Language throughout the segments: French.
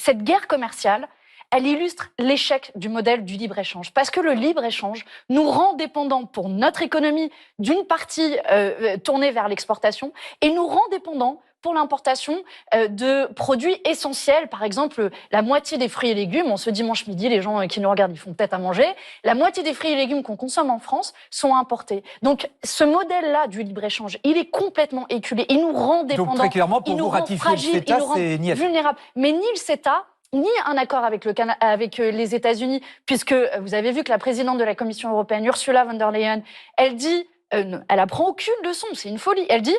cette guerre commerciale, elle illustre l'échec du modèle du libre-échange. Parce que le libre-échange nous rend dépendants pour notre économie d'une partie tournée vers l'exportation et nous rend dépendants pour l'importation de produits essentiels. Par exemple, la moitié des fruits et légumes, ce dimanche midi, les gens qui nous regardent, ils font peut-être à manger, la moitié des fruits et légumes qu'on consomme en France sont importés. Donc ce modèle-là du libre-échange, il est complètement éculé. Il nous rend dépendants, donc, très clairement, pour il nous vous, rend ratifier fragiles, le CETA, il nous rend c'est niette. vulnérables. Mais ni le CETA, ni un accord avec, avec les États-Unis, puisque vous avez vu que la présidente de la Commission européenne, Ursula von der Leyen, elle dit, elle apprend aucune leçon, c'est une folie. Elle dit,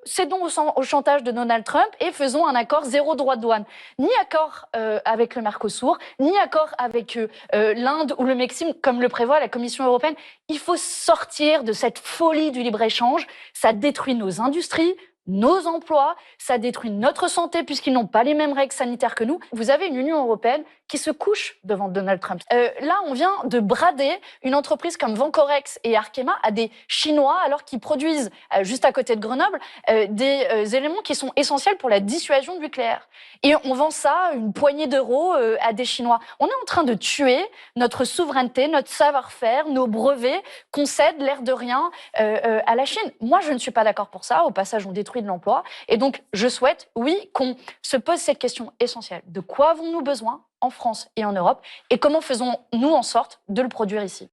cédons au chantage de Donald Trump et faisons un accord zéro droit de douane. Ni accord avec le Mercosur, ni accord avec l'Inde ou le Mexique, comme le prévoit la Commission européenne. Il faut sortir de cette folie du libre-échange. Ça détruit nos industries, nos emplois, ça détruit notre santé puisqu'ils n'ont pas les mêmes règles sanitaires que nous. Vous avez une Union européenne qui se couche devant Donald Trump. Là, on vient de brader une entreprise comme Vencorex et Arkema à des Chinois alors qu'ils produisent, juste à côté de Grenoble, des éléments qui sont essentiels pour la dissuasion nucléaire. Et on vend ça, une poignée d'euros, à des Chinois. On est en train de tuer notre souveraineté, notre savoir-faire, nos brevets qu'on cède, l'air de rien, à la Chine. Moi, je ne suis pas d'accord pour ça. Au passage, on détruit de l'emploi. Et donc, je souhaite, oui, qu'on se pose cette question essentielle. De quoi avons-nous besoin en France et en Europe? Et comment faisons-nous en sorte de le produire ici?